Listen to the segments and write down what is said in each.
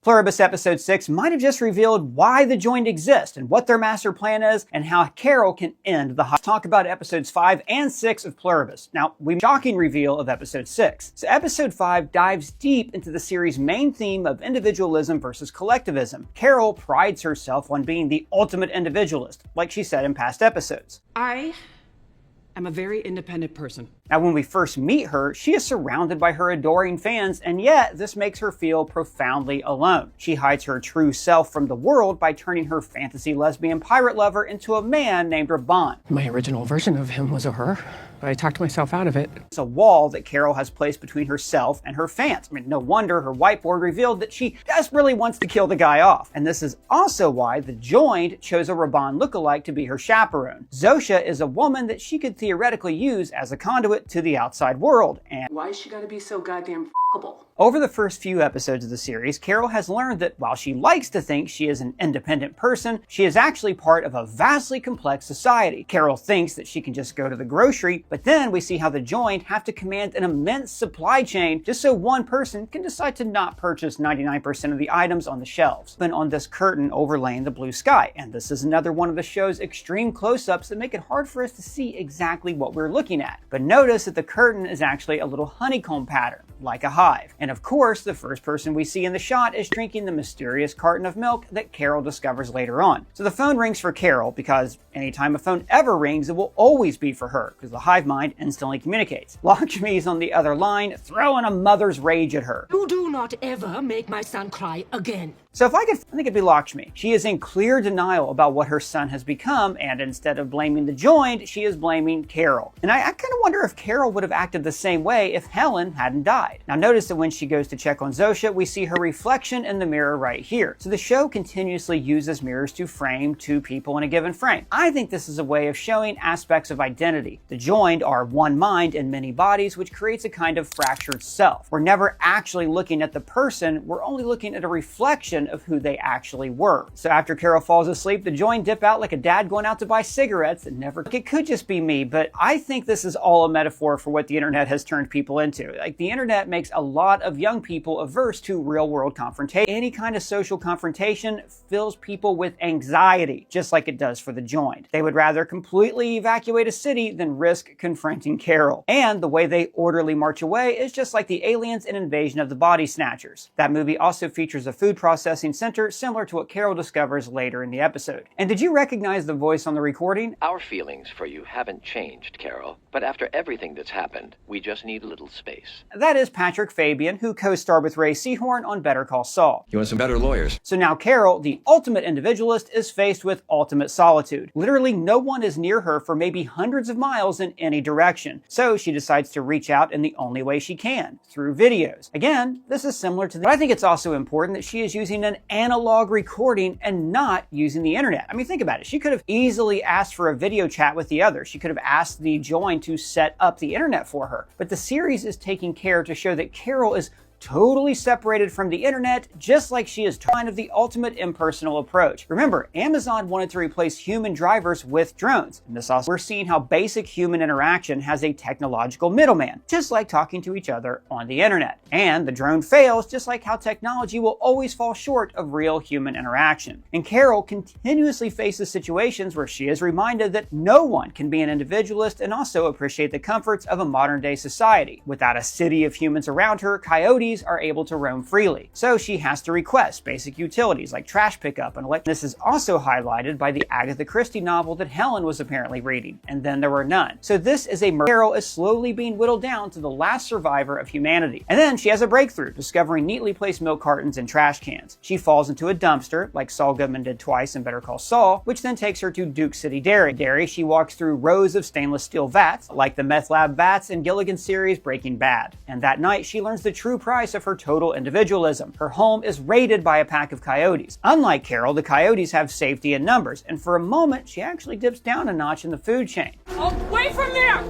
Pluribus episode 6 might have just revealed why the Joined exist and what their master plan is and how Carol can end the Let's talk about episodes 5 and 6 of Pluribus. Now, we shocking reveal of episode 6. So episode 5 dives deep into the series' main theme of individualism versus collectivism. Carol prides herself on being the ultimate individualist, like she said in past episodes. I'm a very independent person. Now, when we first meet her, she is surrounded by her adoring fans, and yet this makes her feel profoundly alone. She hides her true self from the world by turning her fantasy lesbian pirate lover into a man named Raban. My original version of him was a her, but I talked myself out of it. It's a wall that Carol has placed between herself and her fans. I mean, no wonder her whiteboard revealed that she desperately wants to kill the guy off. And this is also why the Joined chose a Raban lookalike to be her chaperone. Zosia is a woman that she could theoretically use as a conduit to the outside world. And why is she gotta be so goddamn f***able? Over the first few episodes of the series, Carol has learned that while she likes to think she is an independent person, she is actually part of a vastly complex society. Carol thinks that she can just go to the grocery, but then we see how the Joined have to command an immense supply chain just so one person can decide to not purchase 99% of the items on the shelves. Then on this curtain overlaying the blue sky, and this is another one of the show's extreme close-ups that make it hard for us to see exactly what we're looking at. But notice that the curtain is actually a little honeycomb pattern, like a hive. And of course, the first person we see in the shot is drinking the mysterious carton of milk that Carol discovers later on. So the phone rings for Carol because anytime a phone ever rings, it will always be for her because the hive mind instantly communicates. Lakshmi is on the other line, throwing a mother's rage at her. You do not ever make my son cry again. So I think it'd be Lakshmi. She is in clear denial about what her son has become, and instead of blaming the Joined, she is blaming Carol. And I kind of wonder if Carol would have acted the same way if Helen hadn't died. Now notice that when she goes to check on Zosia, we see her reflection in the mirror right here. So the show continuously uses mirrors to frame two people in a given frame. I think this is a way of showing aspects of identity. The Joined are one mind in many bodies, which creates a kind of fractured self. We're never actually looking at the person, we're only looking at a reflection of who they actually were. So after Carol falls asleep, the Joined dip out like a dad going out to buy cigarettes and never. It could just be me, but I think this is all a metaphor for what the internet has turned people into. Like, the internet makes a lot of young people averse to real world confrontation. Any kind of social confrontation fills people with anxiety, just like it does for the Joined. They would rather completely evacuate a city than risk confronting Carol. And the way they orderly march away is just like the aliens in Invasion of the Body Snatchers. That movie also features a food processing center similar to what Carol discovers later in the episode. And did you recognize the voice on the recording? Our feelings for you haven't changed, Carol, but after everything that's happened, we just need a little space. That is Patrick Fabian, who co-starred with Rhea Seehorn on Better Call Saul. You want some better lawyers? So now Carol, the ultimate individualist, is faced with ultimate solitude. Literally no one is near her for maybe hundreds of miles in any direction. So she decides to reach out in the only way she can, through videos. Again, this is similar to but I think it's also important that she is using an analog recording and not using the internet. I mean, think about it. She could have easily asked for a video chat with the others. She could have asked the Joined to set up the internet for her. But the series is taking care to show that Carol is totally separated from the internet, just like she is kind of the ultimate impersonal approach. Remember, Amazon wanted to replace human drivers with drones. And this also, we're seeing how basic human interaction has a technological middleman, just like talking to each other on the internet. And the drone fails, just like how technology will always fall short of real human interaction. And Carol continuously faces situations where she is reminded that no one can be an individualist and also appreciate the comforts of a modern day society. Without a city of humans around her, coyotes are able to roam freely. So she has to request basic utilities like trash pickup and This is also highlighted by the Agatha Christie novel that Helen was apparently reading, and then there were none. So this is Carol is slowly being whittled down to the last survivor of humanity. And then she has a breakthrough, discovering neatly placed milk cartons and trash cans. She falls into a dumpster, like Saul Goodman did twice in Better Call Saul, which then takes her to Duke City Dairy. She walks through rows of stainless steel vats, like the meth lab vats in Gilligan's series Breaking Bad. And that night, she learns the true price of her total individualism. Her home is raided by a pack of coyotes. Unlike Carol, the coyotes have safety in numbers, and for a moment, she actually dips down a notch in the food chain. Away from there!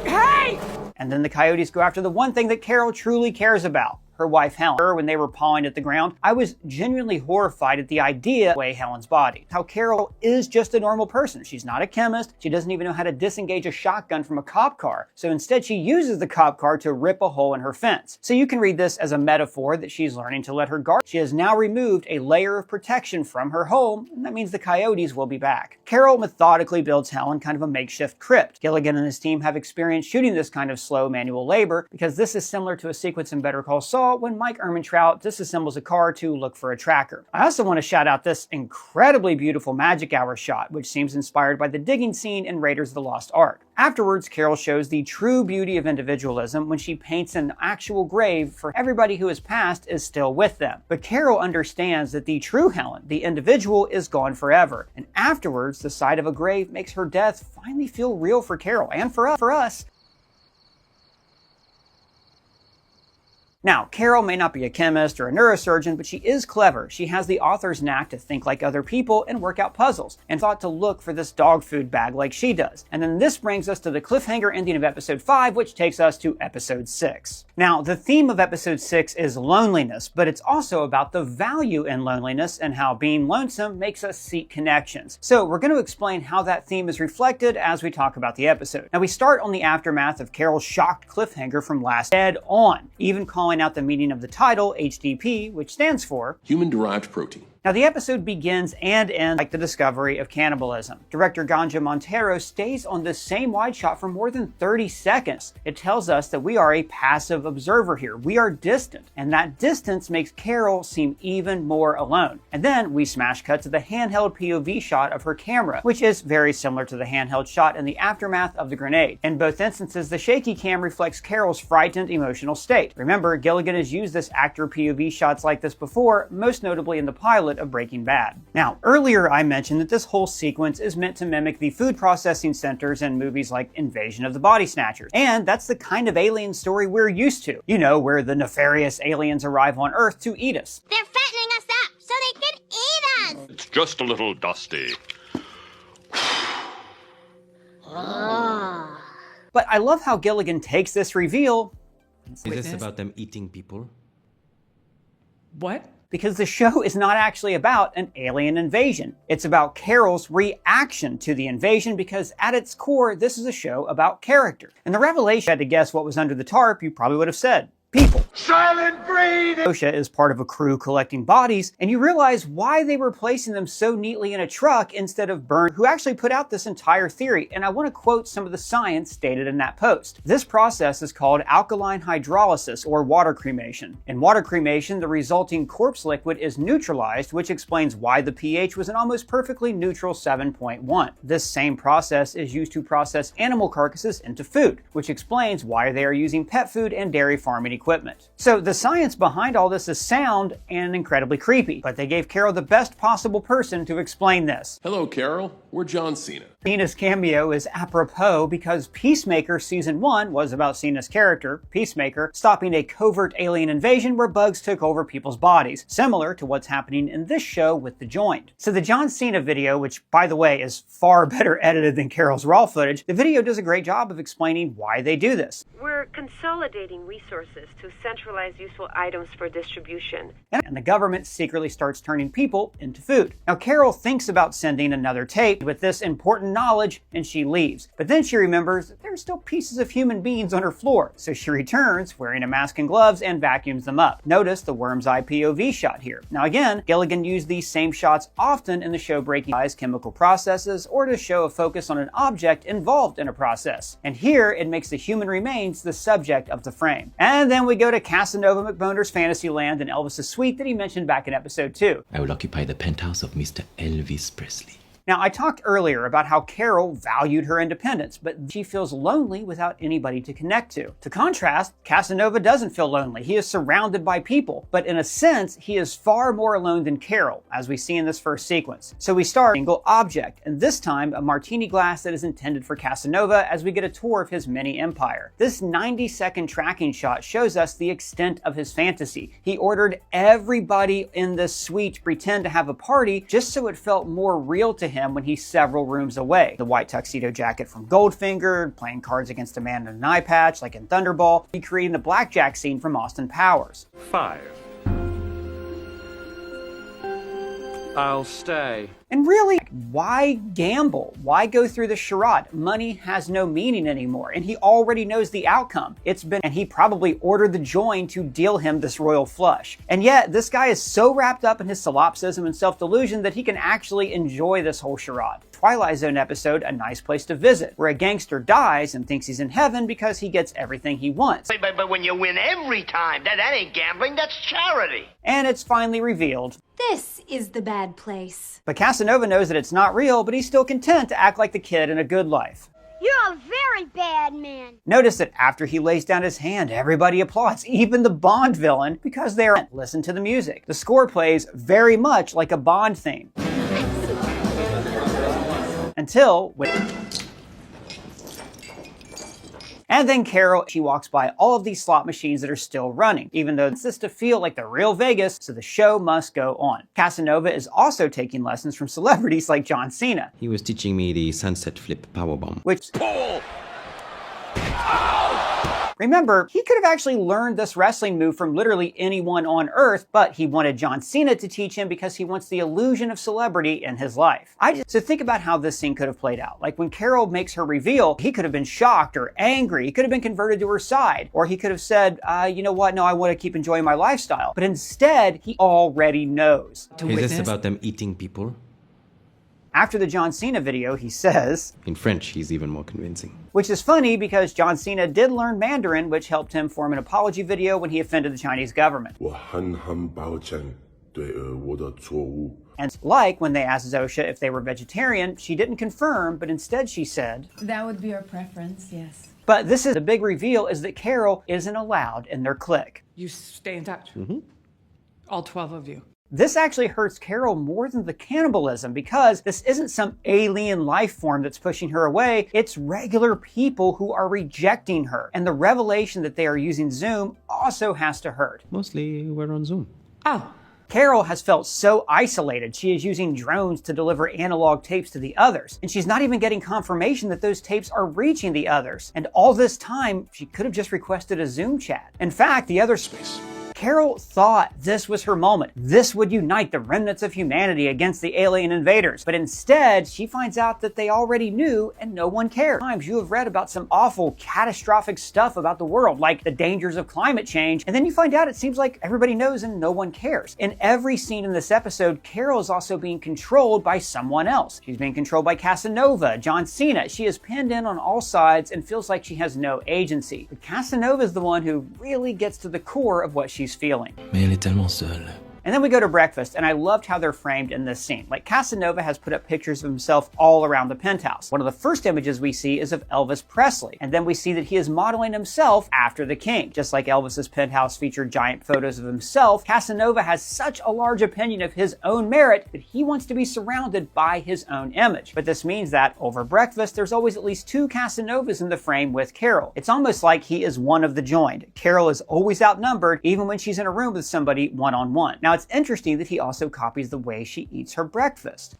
Hey! And then the coyotes go after the one thing that Carol truly cares about, her wife Helen. When they were pawing at the ground, I was genuinely horrified at the idea of the way Helen's body. How Carol is just a normal person. She's not a chemist. She doesn't even know how to disengage a shotgun from a cop car. So instead she uses the cop car to rip a hole in her fence. So you can read this as a metaphor that she's learning to let her guard. She has now removed a layer of protection from her home, and that means the coyotes will be back. Carol methodically builds Helen kind of a makeshift crypt. Gilligan and his team have experience shooting this kind of slow manual labor because this is similar to a sequence in Better Call Saul when Mike Ehrmantraut disassembles a car to look for a tracker. I also want to shout out this incredibly beautiful magic hour shot, which seems inspired by the digging scene in Raiders of the Lost Ark. Afterwards, Carol shows the true beauty of individualism when she paints an actual grave for everybody who has passed is still with them. But Carol understands that the true Helen, the individual, is gone forever. And afterwards, the sight of a grave makes her death finally feel real for Carol and for us. Now, Carol may not be a chemist or a neurosurgeon, but she is clever. She has the author's knack to think like other people and work out puzzles, and thought to look for this dog food bag like she does. And then this brings us to the cliffhanger ending of episode 5, which takes us to episode 6. Now, the theme of episode 6 is loneliness, but it's also about the value in loneliness and how being lonesome makes us seek connections. So we're going to explain how that theme is reflected as we talk about the episode. Now, we start on the aftermath of Carol's shocked cliffhanger from last Dead On, even calling out the meaning of the title, HDP, which stands for Human-Derived Protein. Now, the episode begins and ends like the discovery of cannibalism. Director Ganja Montero stays on this same wide shot for more than 30 seconds. It tells us that we are a passive observer here. We are distant, and that distance makes Carol seem even more alone. And then we smash cut to the handheld POV shot of her camera, which is very similar to the handheld shot in the aftermath of the grenade. In both instances, the shaky cam reflects Carol's frightened emotional state. Remember, Gilligan has used this actor POV shots like this before, most notably in the pilot of Breaking Bad. Now, earlier I mentioned that this whole sequence is meant to mimic the food processing centers in movies like Invasion of the Body Snatchers. And that's the kind of alien story we're used to. You know, where the nefarious aliens arrive on Earth to eat us. They're fattening us up so they can eat us! It's just a little dusty. But I love how Gilligan takes this reveal. Is this about them eating people? What? Because the show is not actually about an alien invasion. It's about Carol's reaction to the invasion because at its core, this is a show about character. And the revelation, if you had to guess what was under the tarp, you probably would have said people. Silent breed! Zosia is part of a crew collecting bodies, and you realize why they were placing them so neatly in a truck instead of Byrne, who actually put out this entire theory, and I want to quote some of the science stated in that post. This process is called alkaline hydrolysis, or water cremation. In water cremation, the resulting corpse liquid is neutralized, which explains why the pH was an almost perfectly neutral 7.1. This same process is used to process animal carcasses into food, which explains why they are using pet food and dairy farming equipment. So the science behind all this is sound and incredibly creepy, but they gave Carol the best possible person to explain this. Hello, Carol. We're John Cena. Cena's cameo is apropos because Peacemaker Season 1 was about Cena's character, Peacemaker, stopping a covert alien invasion where bugs took over people's bodies, similar to what's happening in this show with The Joined. So the John Cena video, which by the way is far better edited than Carol's raw footage, the video does a great job of explaining why they do this. We're consolidating resources to centralize useful items for distribution. And the government secretly starts turning people into food. Now Carol thinks about sending another tape with this important knowledge and she leaves. But then she remembers that there are still pieces of human beings on her floor. So she returns wearing a mask and gloves and vacuums them up. Notice the worm's eye POV shot here. Now again, Gilligan used these same shots often in the show Breaking Bad's chemical processes or to show a focus on an object involved in a process. And here it makes the human remains the subject of the frame. And then we go to Casanova McBoner's Fantasyland and Elvis's suite that he mentioned back in episode 2. I will occupy the penthouse of Mr. Elvis Presley. Now, I talked earlier about how Carol valued her independence, but she feels lonely without anybody to connect to. To contrast, Casanova doesn't feel lonely. He is surrounded by people, but in a sense, he is far more alone than Carol, as we see in this first sequence. So we start with a single object, and this time a martini glass that is intended for Casanova as we get a tour of his mini empire. This 90-second tracking shot shows us the extent of his fantasy. He ordered everybody in this suite to pretend to have a party just so it felt more real to him when he's several rooms away. The white tuxedo jacket from Goldfinger, playing cards against a man in an eye patch like in Thunderball, recreating the blackjack scene from Austin Powers. 5. I'll stay. And really, why gamble? Why go through the charade? Money has no meaning anymore, and he already knows the outcome. And he probably ordered the join to deal him this royal flush. And yet, this guy is so wrapped up in his solipsism and self-delusion that he can actually enjoy this whole charade. Twilight Zone episode, A Nice Place to Visit, where a gangster dies and thinks he's in heaven because he gets everything he wants. But when you win every time, that ain't gambling, that's charity. And it's finally revealed. This is the bad place. But Casanova knows that it's not real, but he's still content to act like the kid in A Good Life. You're a very bad man. Notice that after he lays down his hand, everybody applauds, even the Bond villain, because they are. Listen to the music. The score plays very much like a Bond theme. And then Carol, she walks by all of these slot machines that are still running, even though it's just to feel like the real Vegas, so the show must go on. Casanova is also taking lessons from celebrities like John Cena. He was teaching me the sunset flip powerbomb. Which... Remember, he could have actually learned this wrestling move from literally anyone on Earth, but he wanted John Cena to teach him because he wants the illusion of celebrity in his life. So think about how this scene could have played out. Like when Carol makes her reveal, he could have been shocked or angry. He could have been converted to her side. Or he could have said, you know what, no, I want to keep enjoying my lifestyle. But instead, he already knows. Is this about them eating people? After the John Cena video, he says... In French, he's even more convincing. Which is funny because John Cena did learn Mandarin, which helped him form an apology video when he offended the Chinese government. And like when they asked Zosia if they were vegetarian, she didn't confirm, but instead she said... That would be our preference, yes. But the big reveal is that Carol isn't allowed in their clique. You stay in touch. All 12 of you. This actually hurts Carol more than the cannibalism because this isn't some alien life form that's pushing her away. It's regular people who are rejecting her. And the revelation that they are using Zoom also has to hurt. Mostly we're on Zoom. Oh. Carol has felt so isolated. She is using drones to deliver analog tapes to the others. And she's not even getting confirmation that those tapes are reaching the others. And all this time, she could have just requested a Zoom chat. In fact, the other space. Carol thought this was her moment. This would unite the remnants of humanity against the alien invaders. But instead, she finds out that they already knew and no one cared. Times you have read about some awful, catastrophic stuff about the world, like the dangers of climate change, and then you find out it seems like everybody knows and no one cares. In every scene in this episode, Carol is also being controlled by someone else. She's being controlled by Casanova, John Cena. She is pinned in on all sides and feels like she has no agency. But Casanova is the one who really gets to the core of what she's feeling. Mais elle est tellement seule. And then we go to breakfast, and I loved how they're framed in this scene. Like, Casanova has put up pictures of himself all around the penthouse. One of the first images we see is of Elvis Presley, and then we see that he is modeling himself after the king. Just like Elvis's penthouse featured giant photos of himself, Casanova has such a large opinion of his own merit that he wants to be surrounded by his own image. But this means that, over breakfast, there's always at least two Casanovas in the frame with Carol. It's almost like he is one of the joined. Carol is always outnumbered, even when she's in a room with somebody one-on-one. Now, it's interesting that he also copies the way she eats her breakfast.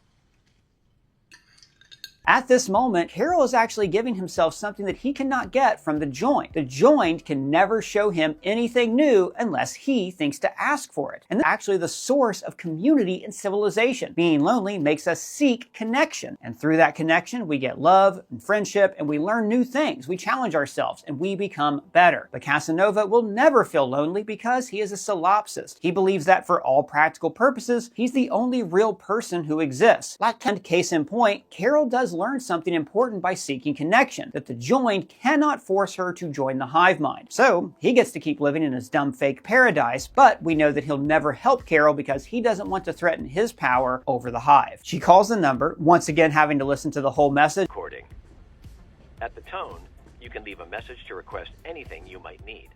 At this moment, Carol is actually giving himself something that he cannot get from the joined. The joined can never show him anything new unless he thinks to ask for it. And that's actually the source of community and civilization. Being lonely makes us seek connection. And through that connection, we get love and friendship, and we learn new things. We challenge ourselves, and we become better. But Casanova will never feel lonely because he is a solipsist. He believes that for all practical purposes, he's the only real person who exists. And case in point, Carol does learn something important by seeking connection, that the joined cannot force her to join the hive mind. So he gets to keep living in his dumb fake paradise, but we know that he'll never help Carol because he doesn't want to threaten his power over the hive. She calls the number, once again having to listen to the whole message. Recording. At the tone, you can leave a message to request anything you might need.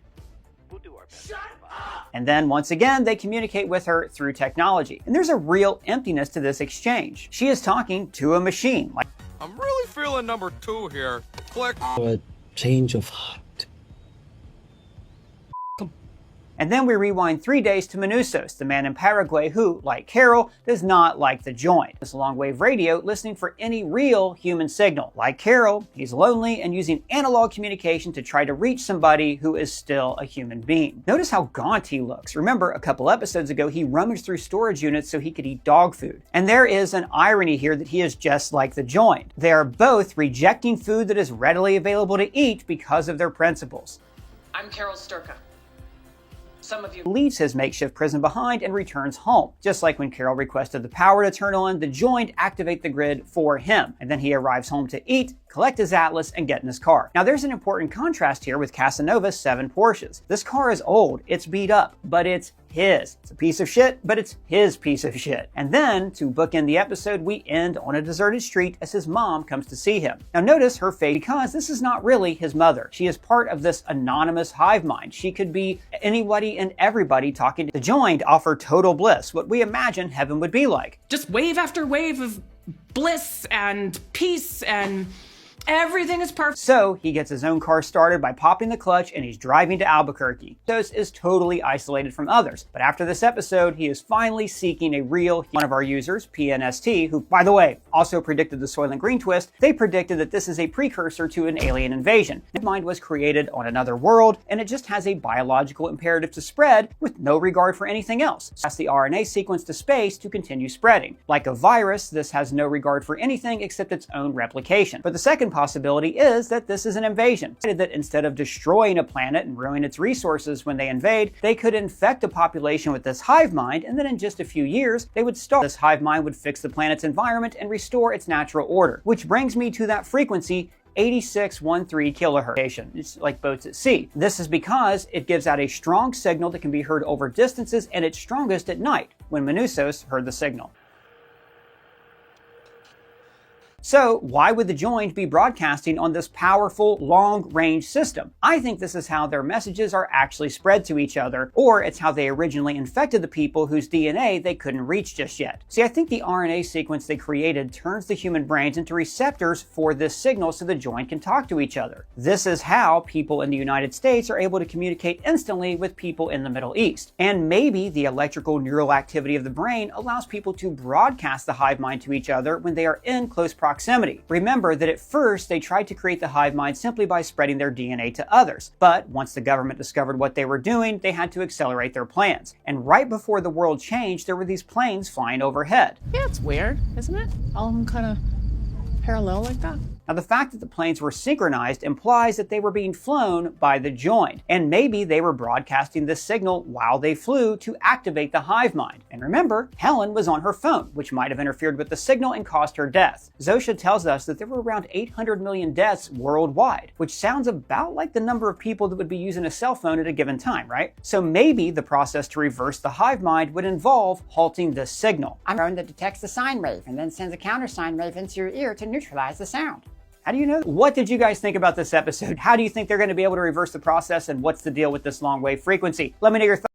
We'll do our best. Shut up! And then once again, they communicate with her through technology. And there's a real emptiness to this exchange. She is talking to a machine. Like, I'm really feeling number 2 here. Click. A change of heart. And then we rewind 3 days to Manousos, the man in Paraguay who, like Carol, does not like the joint. This long-wave radio listening for any real human signal. Like Carol, he's lonely and using analog communication to try to reach somebody who is still a human being. Notice how gaunt he looks. Remember, a couple episodes ago, he rummaged through storage units so he could eat dog food. And there is an irony here that he is just like the joint. They are both rejecting food that is readily available to eat because of their principles. I'm Carol Sturka. Some of you Leaves his makeshift prison behind and returns home. Just like when Carol requested the power to turn on, the joint activate the grid for him. And then he arrives home to eat, collect his atlas, and get in his car. Now there's an important contrast here with Casanova's 7 Porsches. This car is old, it's beat up, but it's his. It's a piece of shit, but it's his piece of shit. And then, to bookend the episode, we end on a deserted street as his mom comes to see him. Now notice her face, because this is not really his mother. She is part of this anonymous hive mind. She could be anybody and everybody talking. The joined offer total bliss, what we imagine heaven would be like. just wave after wave of bliss and peace and everything is perfect. So he gets his own car started by popping the clutch and he's driving to Albuquerque. Manousos is totally isolated from others. But after this episode, he is finally seeking a real one of our users, PNST, who, by the way, also predicted the Soylent Green twist. They predicted that this is a precursor to an alien invasion. His mind was created on another world, and it just has a biological imperative to spread with no regard for anything else. So that's the RNA sequence to space to continue spreading. Like a virus, this has no regard for anything except its own replication. But the second possibility is that this is an invasion. That instead of destroying a planet and ruining its resources when they invade, they could infect a population with this hive mind, and then in just a few years, they would start. This hive mind would fix the planet's environment and restore its natural order. Which brings me to that frequency, 8613 kilohertz. It's like boats at sea. This is because it gives out a strong signal that can be heard over distances, and it's strongest at night, when Manousos heard the signal. So why would the joined be broadcasting on this powerful, long-range system? I think this is how their messages are actually spread to each other, or it's how they originally infected the people whose DNA they couldn't reach just yet. See, I think the RNA sequence they created turns the human brains into receptors for this signal so the joined can talk to each other. This is how people in the United States are able to communicate instantly with people in the Middle East. And maybe the electrical neural activity of the brain allows people to broadcast the hive mind to each other when they are in close proximity. Remember that at first they tried to create the hive mind simply by spreading their DNA to others. But once the government discovered what they were doing, they had to accelerate their plans. And right before the world changed, there were these planes flying overhead. Yeah, it's weird, isn't it? All of them kind of parallel like that. Now, the fact that the planes were synchronized implies that they were being flown by the joined, and maybe they were broadcasting this signal while they flew to activate the hive mind. And remember, Helen was on her phone, which might have interfered with the signal and caused her death. Zosia tells us that there were around 800 million deaths worldwide, which sounds about like the number of people that would be using a cell phone at a given time, right? So maybe the process to reverse the hive mind would involve halting this signal. I'm drone that detects the sine wave and then sends a counter sine wave into your ear to neutralize the sound. How do you know? What did you guys think about this episode? How do you think they're going to be able to reverse the process, and what's the deal with this long wave frequency? Let me know your thoughts.